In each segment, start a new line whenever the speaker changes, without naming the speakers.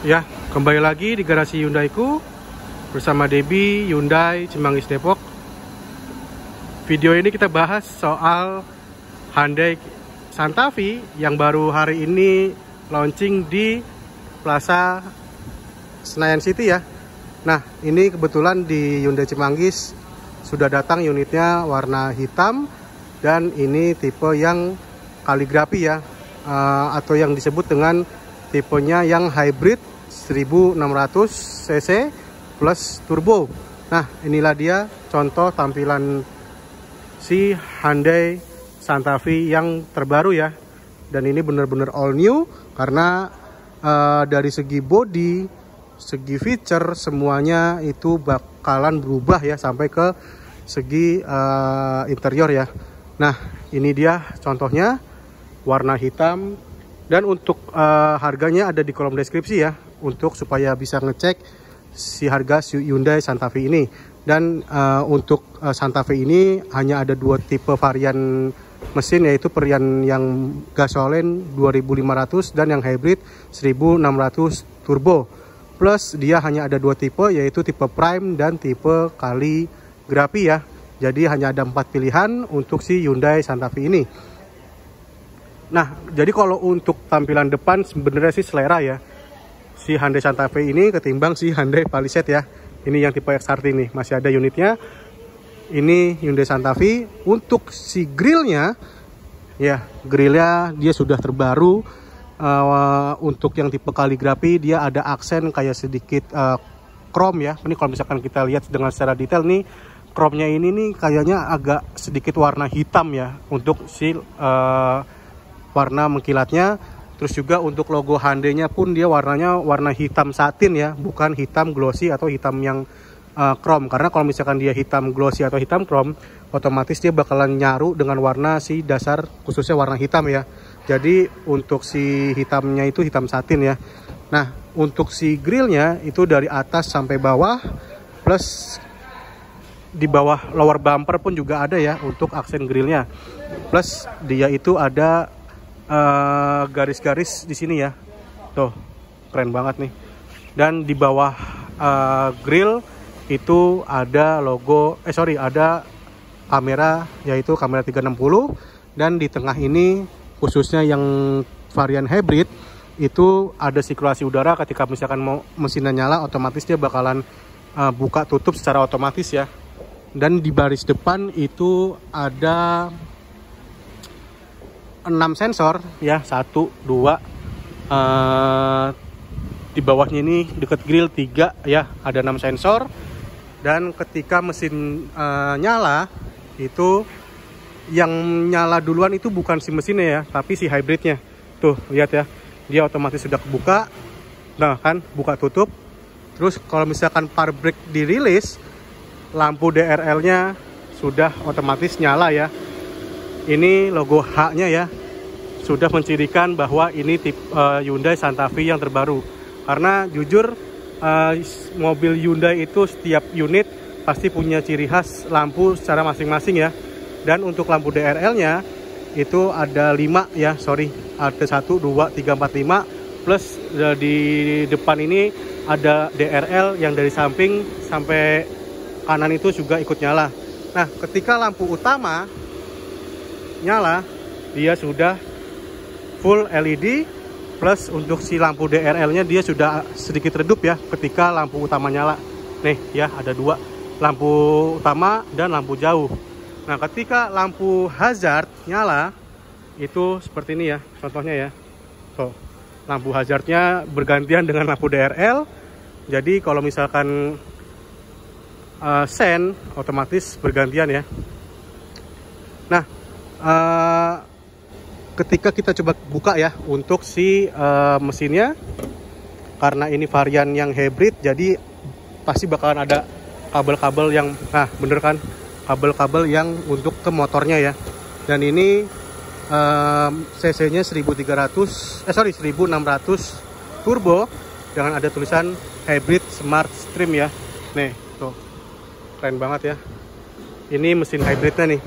Ya, kembali lagi di garasi Hyundai-ku bersama Debi Hyundai Cimanggis Depok. Video ini kita bahas soal Hyundai Santa Fe yang baru hari ini launching di Plaza Senayan City ya. Nah, ini kebetulan di Hyundai Cimanggis sudah datang unitnya warna hitam dan ini tipe yang kaligrafi ya, atau yang disebut dengan tipenya yang hybrid 1600 cc plus turbo. Nah, inilah dia contoh tampilan si Hyundai Santa Fe yang terbaru ya. Dan ini benar-benar all new karena dari segi body, segi feature semuanya itu bakalan berubah ya sampai ke segi interior ya. Nah, ini dia contohnya warna hitam. Dan untuk harganya ada di kolom deskripsi ya, untuk supaya bisa ngecek si harga Hyundai Santa Fe ini. Dan untuk Santa Fe ini hanya ada dua tipe varian mesin, yaitu varian yang gasolin 2500 dan yang hybrid 1600 turbo. Plus dia hanya ada dua tipe, yaitu tipe prime dan tipe kaligrafi ya. Jadi hanya ada 4 pilihan untuk si Hyundai Santa Fe ini. Nah, jadi kalau untuk tampilan depan sebenarnya sih selera ya. Si Hyundai Santa Fe ini ketimbang si Hyundai Palisade ya. Ini yang tipe XRT nih, masih ada unitnya. Ini Hyundai Santa Fe. Untuk si grillnya, ya grillnya dia sudah terbaru. Untuk yang tipe kaligrafi dia ada aksen kayak sedikit chrome ya. Ini kalau misalkan kita lihat dengan secara detail nih, chrome-nya ini nih kayaknya agak sedikit warna hitam ya untuk si warna mengkilatnya. Terus juga untuk logo Hyundai-nya pun dia warnanya warna hitam satin ya, bukan hitam glossy atau hitam yang chrome. Karena kalau misalkan dia hitam glossy atau hitam chrome, otomatis dia bakalan nyaru dengan warna si dasar khususnya warna hitam ya. Jadi untuk si hitamnya itu hitam satin ya. Nah, untuk si grillnya itu dari atas sampai bawah, plus di bawah lower bumper pun juga ada ya untuk aksen grillnya. Plus dia itu ada garis-garis di sini ya, tuh keren banget nih. Dan di bawah grill itu ada logo, ada kamera, yaitu kamera 360. Dan di tengah ini khususnya yang varian hybrid itu ada sirkulasi udara. Ketika misalkan mau mesinnya nyala, otomatis dia bakalan buka tutup secara otomatis ya. Dan di baris depan itu ada 6 sensor ya, 1, 2, di bawahnya ini dekat grill 3 ya, ada 6 sensor. Dan ketika mesin nyala, itu yang nyala duluan itu bukan si mesinnya ya, tapi si hybridnya. Tuh lihat ya, dia otomatis sudah kebuka. Nah kan, buka tutup. Terus kalau misalkan power brake dirilis, lampu DRL-nya sudah otomatis nyala ya. Ini logo H-nya ya, sudah mencirikan bahwa ini tipe Hyundai Santa Fe yang terbaru. Karena jujur mobil Hyundai itu setiap unit pasti punya ciri khas lampu secara masing-masing ya. Dan untuk lampu DRL-nya itu ada 5 ya, ada 1, 2, 3, 4, 5. Plus di depan ini ada DRL yang dari samping sampai kanan itu juga ikut nyala. Nah, ketika lampu utama nyala, dia sudah full LED. Plus untuk si lampu DRL-nya dia sudah sedikit redup ya ketika lampu utama nyala. Nih ya, ada 2, lampu utama dan lampu jauh. Nah, ketika lampu hazard nyala, itu seperti ini ya contohnya ya. So, lampu hazardnya bergantian dengan lampu DRL. Jadi kalau misalkan sen, otomatis bergantian ya. Nah, ketika kita coba buka ya untuk si mesinnya, karena ini varian yang hybrid, jadi pasti bakalan ada kabel-kabel yang, nah bener kan, kabel-kabel yang untuk ke motornya ya. Dan ini cc-nya 1600 turbo dengan ada tulisan hybrid smart stream ya. Nih tuh, keren banget ya. Ini mesin hybridnya nih.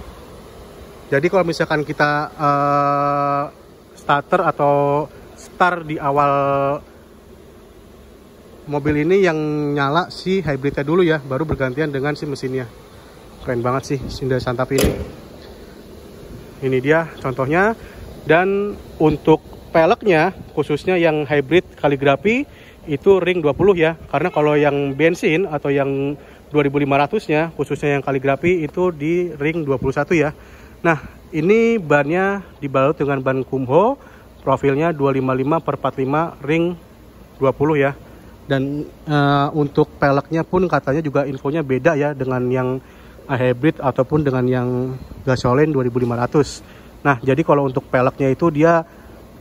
Jadi kalau misalkan kita starter atau start di awal mobil ini yang nyala si hybridnya dulu ya, baru bergantian dengan si mesinnya. Keren banget sih Hyundai Santa Fe ini. Ini dia contohnya. Dan untuk peleknya, khususnya yang hybrid kaligrafi, itu ring 20 ya. Karena kalau yang bensin atau yang 2500-nya, khususnya yang kaligrafi, itu di ring 21 ya. Nah, ini bannya dibalut dengan ban Kumho, profilnya 255/45 ring 20 ya. Dan untuk peleknya pun katanya juga infonya beda ya dengan yang hybrid ataupun dengan yang gasoline 2500. Nah, jadi kalau untuk peleknya itu dia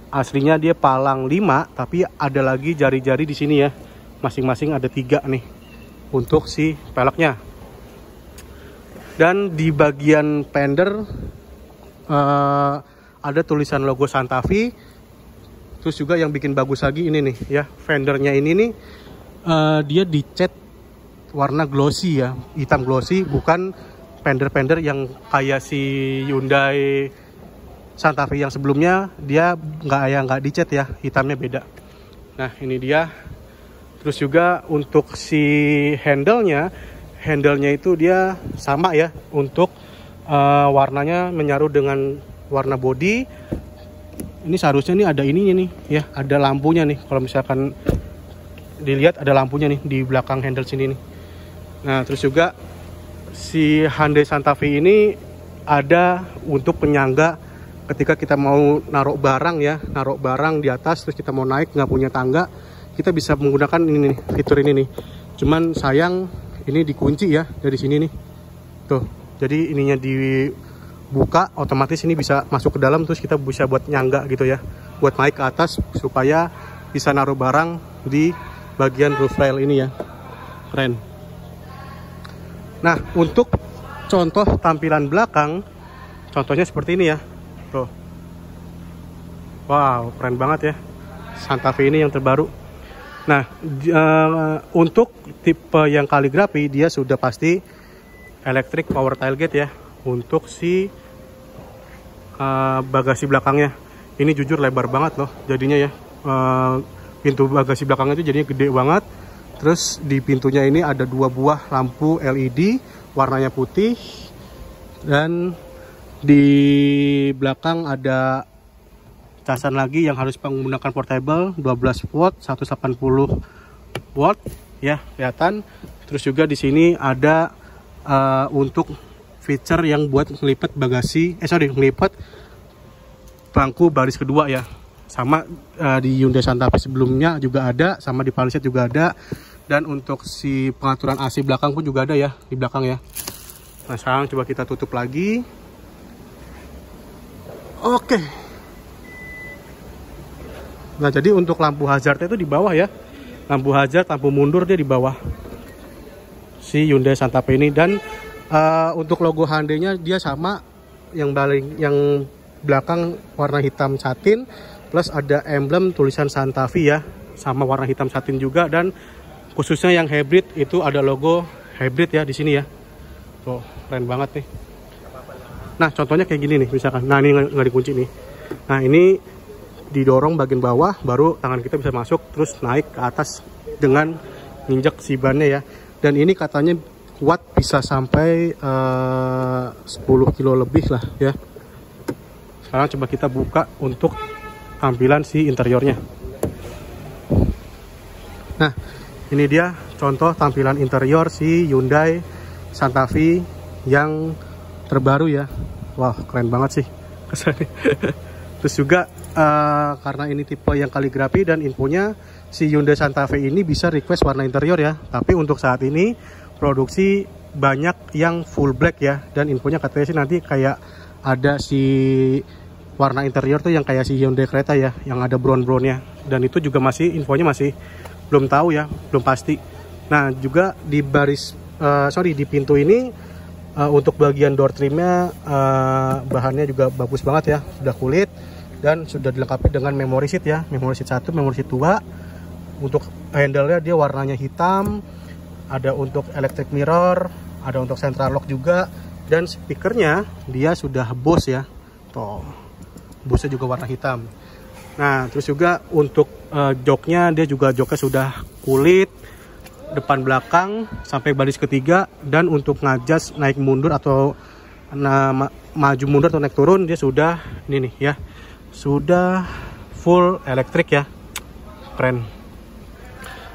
aslinya dia palang 5, tapi ada lagi jari-jari di sini ya. Masing-masing ada 3 nih untuk si peleknya. Dan di bagian fender ada tulisan logo Santa Fe. Terus juga yang bikin bagus lagi ini nih ya, fendernya ini nih dia dicat warna glossy ya, hitam glossy, bukan fender-fender yang kayak si Hyundai Santa Fe yang sebelumnya, dia nggak dicat ya, hitamnya beda. Nah, ini dia. Terus juga untuk si handle-nya itu dia sama ya, untuk warnanya menyaru dengan warna body. Ini seharusnya nih ada ininya nih ya, ada lampunya nih. Kalau misalkan dilihat ada lampunya nih di belakang handle sini nih. Nah, terus juga si Hyundai Santa Fe ini ada untuk penyangga ketika kita mau naruh barang ya, naruh barang di atas terus kita mau naik nggak punya tangga, kita bisa menggunakan ini nih, fitur ini nih. Cuman sayang ini dikunci ya dari sini nih. Tuh, jadi ininya dibuka, otomatis ini bisa masuk ke dalam, terus kita bisa buat nyangga gitu ya, buat naik ke atas supaya bisa naruh barang di bagian roof rail ini ya. Keren. Nah, untuk contoh tampilan belakang, contohnya seperti ini ya. Tuh. Wow, keren banget ya Santa Fe ini yang terbaru. Nah, untuk tipe yang kaligrafi dia sudah pasti electric power tailgate ya. Untuk si bagasi belakangnya ini jujur lebar banget loh jadinya ya. Pintu bagasi belakangnya itu jadinya gede banget. Terus di pintunya ini ada 2 buah lampu LED warnanya putih, dan di belakang ada casan lagi yang harus menggunakan portable 12 watt 180 watt ya, kelihatan. Terus juga di sini ada untuk feature yang buat ngelipat bagasi, ngelipat bangku baris kedua ya. Sama di Hyundai Santa Fe sebelumnya juga ada, sama di Palisade juga ada. Dan untuk si pengaturan AC belakang pun juga ada ya di belakang ya. Nah, sekarang coba kita tutup lagi. Oke. Nah, jadi untuk lampu hazardnya itu di bawah ya. Lampu hazard, lampu mundur dia di bawah si Hyundai Santa Fe ini. Dan untuk logo Hyundai-nya dia sama, yang belakang warna hitam satin, plus ada emblem tulisan Santa Fe ya, sama warna hitam satin juga. Dan khususnya yang hybrid itu ada logo hybrid ya di sini ya. Tuh, keren banget nih. Nah, contohnya kayak gini nih misalkan. Nah, ini nggak dikunci nih. Nah, ini didorong bagian bawah, baru tangan kita bisa masuk terus naik ke atas dengan nginjek si bannya ya. Dan ini katanya kuat bisa sampai 10 kilo lebih lah ya. Sekarang coba kita buka untuk tampilan si interiornya. Nah, ini dia contoh tampilan interior si Hyundai Santa Fe yang terbaru ya. Wah, keren banget sih kesannya. Terus juga karena ini tipe yang kaligrafi dan infonya, si Hyundai Santa Fe ini bisa request warna interior ya. Tapi untuk saat ini produksi banyak yang full black ya. Dan infonya katanya sih nanti kayak ada si warna interior tuh yang kayak si Hyundai Creta ya, yang ada brown-brownnya. Dan itu juga masih infonya masih belum tahu ya, belum pasti. Nah, juga di di pintu ini untuk bagian door trimnya bahannya juga bagus banget ya, sudah kulit dan sudah dilengkapi dengan memory seat ya, memory seat 1, memory seat 2. Untuk handle-nya dia warnanya hitam, ada untuk electric mirror, ada untuk central lock juga, dan speakernya dia sudah Bose ya. Tuh, Bose juga warna hitam. Nah, terus juga untuk joknya dia juga joknya sudah kulit depan belakang sampai baris ketiga, dan untuk ngadjust naik mundur atau maju mundur atau naik turun dia sudah ini nih ya, sudah full elektrik ya, keren.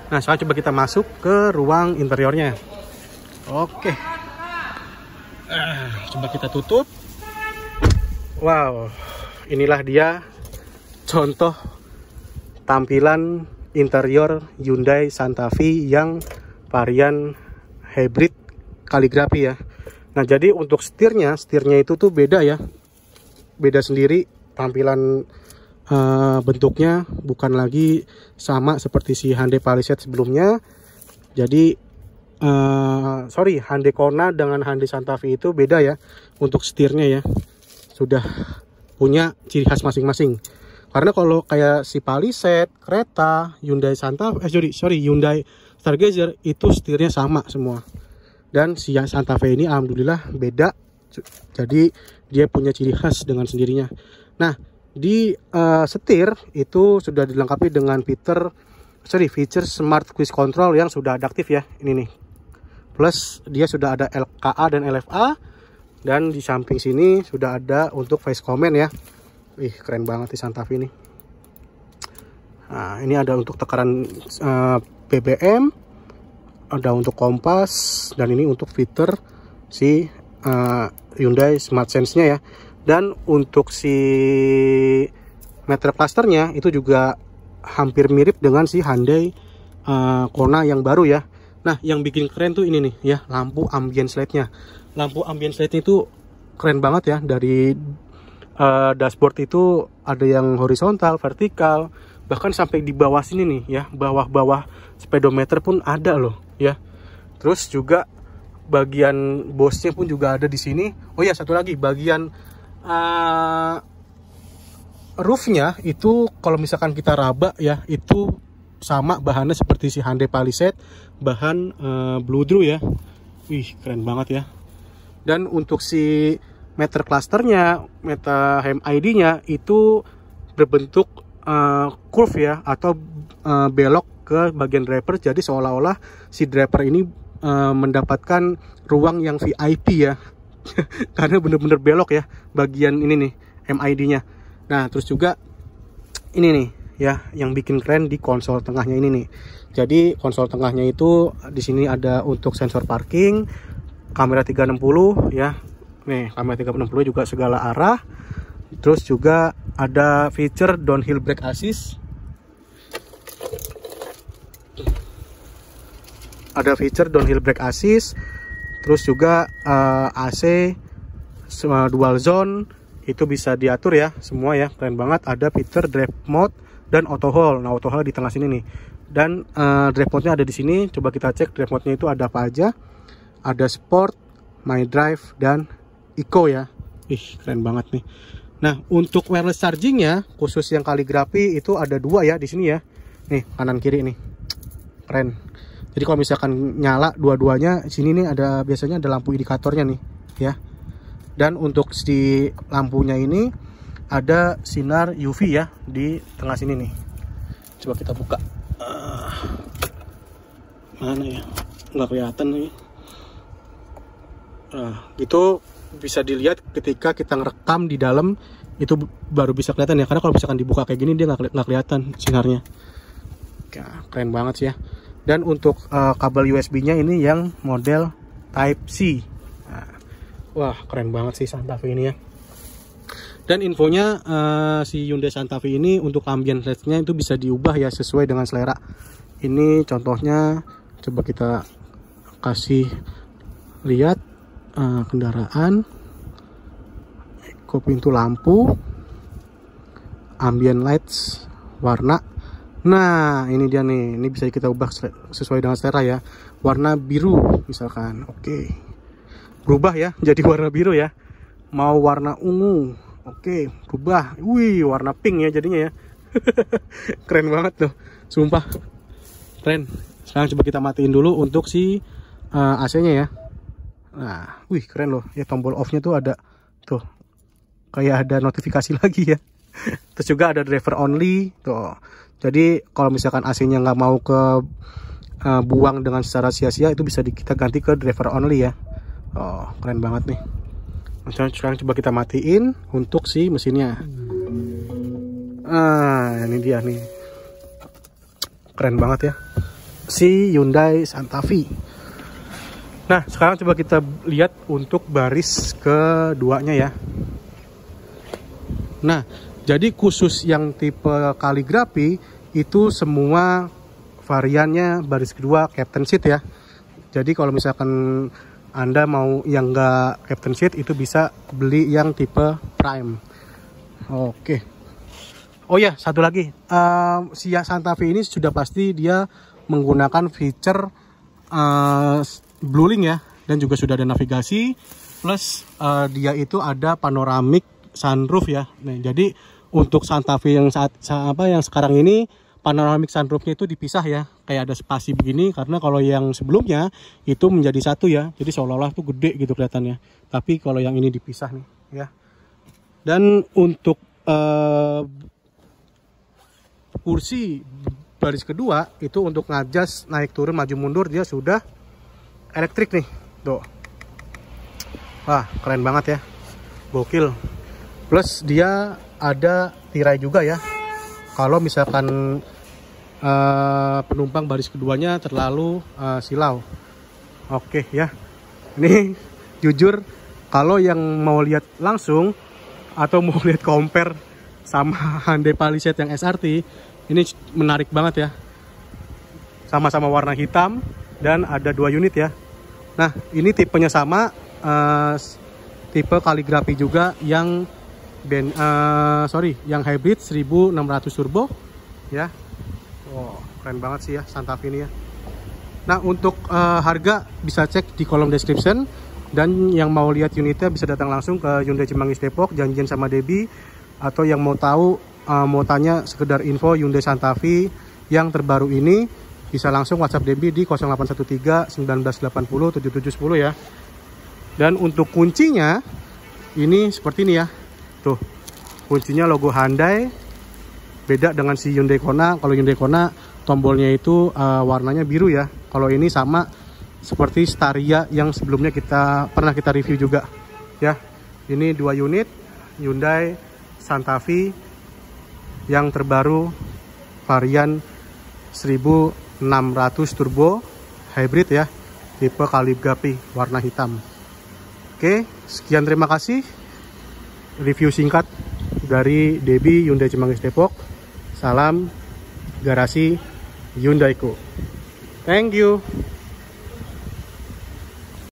Nah sekarang coba kita masuk ke ruang interiornya. Oke, coba kita tutup. Wow, inilah dia contoh tampilan interior Hyundai Santa Fe yang varian hybrid kaligrafi ya. Nah jadi untuk setirnya itu tuh beda ya, beda sendiri tampilan bentuknya, bukan lagi sama seperti si Hyundai Palisade sebelumnya. Jadi Hyundai Kona dengan Hyundai Santa Fe itu beda ya untuk setirnya ya, sudah punya ciri khas masing-masing. Karena kalau kayak si Palisade, Creta, Hyundai Hyundai Stargazer itu setirnya sama semua. Dan si Santa Fe ini alhamdulillah beda, jadi dia punya ciri khas dengan sendirinya. Nah di setir itu sudah dilengkapi dengan feature Smart Cruise Control yang sudah adaptif ya, ini nih. Plus dia sudah ada LKA dan LFA, dan di samping sini sudah ada untuk voice command ya. Wih keren banget di Santa Fe ini. Nah ini ada untuk tekanan BBM, ada untuk kompas, dan ini untuk fitur si Hyundai Smart Sense-nya ya. Dan untuk si meter clusternya itu juga hampir mirip dengan si Hyundai Kona yang baru ya. Nah yang bikin keren tuh ini nih ya, lampu ambient light-nya. Lampu ambient light itu keren banget ya. Dari dashboard itu ada yang horizontal, vertikal, bahkan sampai di bawah sini nih ya, bawah-bawah speedometer pun ada loh ya. Terus juga bagian bosnya pun juga ada di sini. Oh ya satu lagi, bagian roofnya itu kalau misalkan kita raba ya, itu sama bahannya seperti si Hyundai Palisade, bahan Bludru ya. Wih keren banget ya. Dan untuk si meter clusternya, meter HMID-nya itu berbentuk curve ya, atau belok ke bagian driver. Jadi seolah-olah si driver ini mendapatkan ruang yang VIP ya. Karena bener-bener belok ya bagian ini nih MID-nya. Nah terus juga ini nih ya yang bikin keren di konsol tengahnya ini nih. Jadi konsol tengahnya itu di sini ada untuk sensor parking, kamera 360 ya. Nih kamera 360 juga segala arah. Terus juga ada feature downhill brake assist. Ada feature downhill brake assist. Terus juga AC dual zone itu bisa diatur ya semua ya, keren banget. Ada fitur drive mode dan auto hold. Nah auto hold di tengah sini nih. Dan drive mode-nya ada di sini. Coba kita cek drive mode-nya itu ada apa aja. Ada sport, my drive, dan eco ya. Ih keren banget nih. Nah untuk wireless chargingnya khusus yang kaligrafi itu ada dua ya di sini ya. Nih kanan kiri nih, keren. Jadi kalau misalkan nyala dua-duanya, sini nih ada biasanya ada lampu indikatornya nih ya. Dan untuk si lampunya ini ada sinar UV ya di tengah sini nih. Coba kita buka. Mana ya? Nggak kelihatan nih. Itu bisa dilihat ketika kita ngerekam di dalam, itu baru bisa kelihatan ya. Karena kalau misalkan dibuka kayak gini dia nggak kelihatan sinarnya. Keren banget sih ya. Dan untuk kabel USB-nya ini yang model Type C. Nah, wah keren banget sih Santa Fe ini ya. Dan infonya si Hyundai Santa Fe ini untuk ambient light-nya itu bisa diubah ya sesuai dengan selera. Ini contohnya, coba kita kasih lihat kendaraan, pintu lampu, ambient lights, warna. Nah ini dia nih, ini bisa kita ubah sesuai dengan selera ya. Warna biru misalkan, oke, berubah ya jadi warna biru ya. Mau warna ungu, oke, berubah, wih warna pink ya jadinya ya. Keren banget tuh, sumpah keren. Sekarang coba kita matiin dulu untuk si AC-nya ya. Nah wih keren loh ya, tombol off-nya tuh ada tuh, kayak ada notifikasi lagi ya. Terus juga ada driver only tuh. Jadi kalau misalkan AC-nya nggak mau ke buang dengan secara sia-sia, itu bisa kita ganti ke driver only ya. Oh, keren banget nih. Sekarang coba kita matiin untuk si mesinnya. Ini dia nih. Keren banget ya. Si Hyundai Santa Fe. Nah, sekarang coba kita lihat untuk baris keduanya ya. Nah, jadi khusus yang tipe kaligrafi itu semua variannya baris kedua Captain Seat ya. Jadi kalau misalkan Anda mau yang enggak Captain Seat, itu bisa beli yang tipe Prime. Oke. Oh ya, satu lagi. Si Santa Fe ini sudah pasti dia menggunakan feature Bluelink ya. Dan juga sudah ada navigasi. Plus dia itu ada panoramic sunroof ya. Nah, jadi untuk Santa Fe yang yang sekarang ini panoramic sunroofnya itu dipisah ya, kayak ada spasi begini, karena kalau yang sebelumnya itu menjadi satu ya, jadi seolah-olah tuh gede gitu kelihatannya, tapi kalau yang ini dipisah nih ya. Dan untuk kursi baris kedua itu untuk ngadjust naik turun maju mundur dia sudah elektrik nih tuh. Wah, keren banget ya, gokil. Plus dia ada tirai juga ya, kalau misalkan penumpang baris keduanya terlalu silau. Oke ya, ini jujur kalau yang mau lihat langsung atau mau lihat compare sama Hyundai Palisade yang SRT, ini menarik banget ya. Sama-sama warna hitam dan ada 2 unit ya. Nah, ini tipenya sama, tipe kaligrafi juga yang yang hybrid 1600 turbo ya. Oh, keren banget sih ya Santa Fe ini ya. Nah, untuk harga bisa cek di kolom description, dan yang mau lihat unitnya bisa datang langsung ke Hyundai Cimanggis Depok, janjian sama Debbie, atau yang mau tahu mau tanya sekedar info Hyundai Santa Fe yang terbaru ini, bisa langsung WhatsApp Debbie di 0813 1980 7710 ya. Dan untuk kuncinya ini seperti ini ya. Tuh, kuncinya logo Hyundai. Beda dengan si Hyundai Kona. Kalau Hyundai Kona tombolnya itu warnanya biru ya. Kalau ini sama seperti Staria yang sebelumnya pernah kita review juga ya. Ini 2 unit Hyundai Santa Fe yang terbaru varian 1600 turbo hybrid ya, tipe kaligrafi warna hitam. Oke, sekian, terima kasih review singkat dari Debbie Hyundai Cimanggis Depok. Salam garasi Hyundaiku. Thank you.